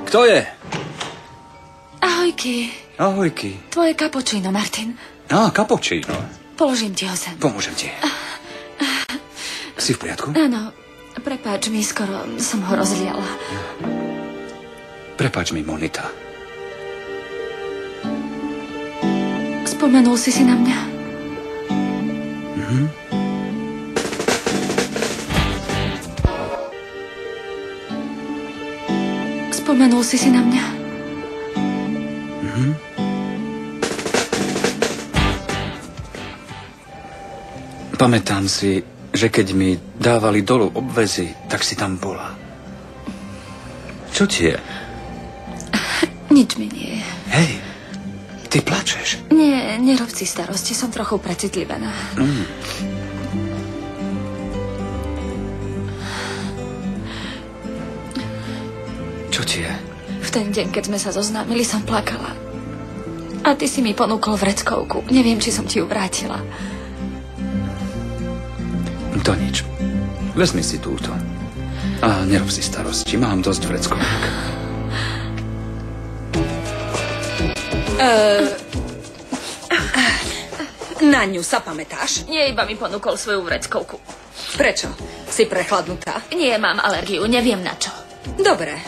Kto je? Ahojky. Ahojky. Tvoje kapučíno, Martin. Kapučíno. Položím ti ho sem. Pomôžem ti. Si v poriadku? Áno. Prepáč mi, skoro som ho rozliala. Prepáč mi, Monita. Spomenul si na mňa? Spomenul si na mňa? Pamätám si, že keď mi dávali dolu obväzy, tak si tam bola. Čo ti je? Nič mi nie je. Hej, ty plačeš. Nie, nerob si starosti, som trochu precitlivená. Čo ti je? V ten deň, keď sme sa zoznámili, som plakala. A ty si mi ponúkol vreckovku. Neviem, či som ti ju vrátila. To nič. Vezmi si túto. A nerob si starosti, mám dosť vreckoviek. Na ňu sa pamätáš? Nie, iba mi ponúkol svoju vreckovku. Prečo? Si prechladnutá? Nie, mám alergiu, neviem na čo. Dobre,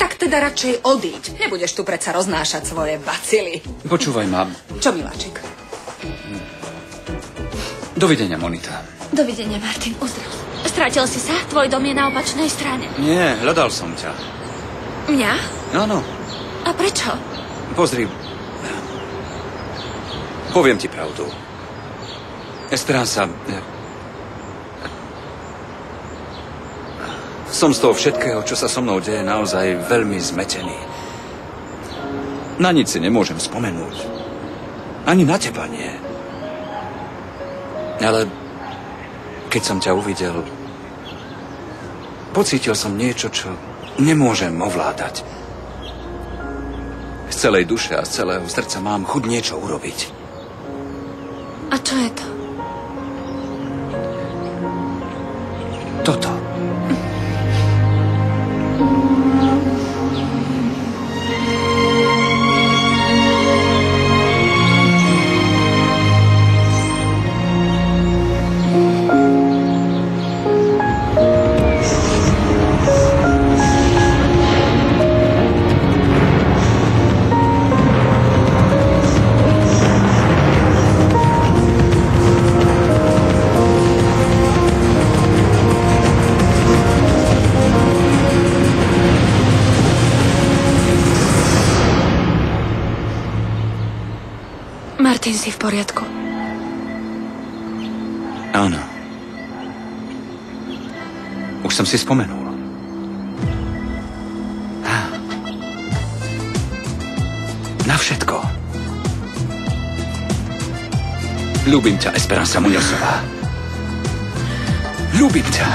tak teda radšej odíď. Nebudeš tu predsa roznášať svoje bacily. Počúvaj, mám. Čo, miláčik? Dovidenia, Monita. Dovidenia, Martin, uzdrav. Strátil si sa? Tvoj dom je na opačnej strane. Nie, hľadal som ťa. Mňa? Áno. A prečo? Pozri. Poviem ti pravdu. Esperanza. Som z toho všetkého, čo sa so mnou deje, naozaj veľmi zmetený. Na nič si nemôžem spomenúť. Ani na teba nie. Ale keď som ťa uvidel, pocítil som niečo, čo nemôžem ovládať. Z celej duše a z celého srdca mám chuť niečo urobiť. A čo je to? Toto. Martin, si v poriadku? Áno. Už som si spomenul. Na všetko. Ľúbim ťa, Esperanza Muñozová. Ľúbim ťa.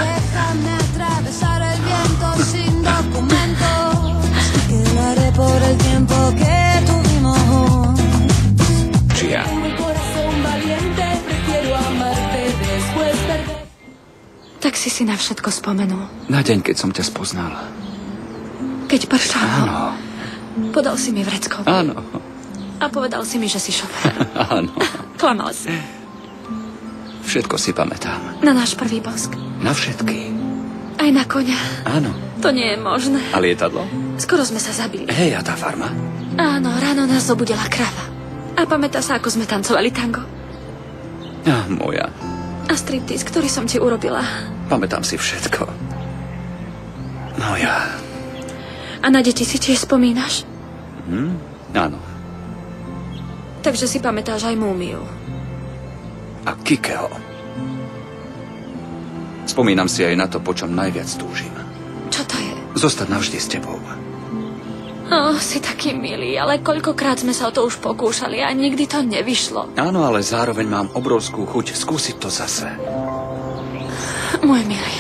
Či ja? Tak si na všetko spomenul. Na deň, keď som ťa spoznal. Keď pršalo. Áno. Podal si mi vreckovku. Áno. A povedal si mi, že si šofér. Áno. Klamal si. Všetko si pamätám. Na náš prvý bosk. Na všetky. Aj na koňa. Áno. To nie je možné. A lietadlo? Skoro sme sa zabili. Hej, a tá farma? Áno, ráno nás zobudila krava. A pamätá sa, ako sme tancovali tango. Moja. A striptease, ktorý som ti urobila. Pamätám si všetko. No ja. A na deti si tiež spomínaš? Áno. Takže si pamätáš aj múmiu. A Kikeho. Spomínam si aj na to, po čom najviac túžim. Čo to je? Zostať navždy s tebou. Si taký milý, ale koľkokrát sme sa o to už pokúšali a nikdy to nevyšlo. Áno, ale zároveň mám obrovskú chuť skúsiť to zase. Môj milý.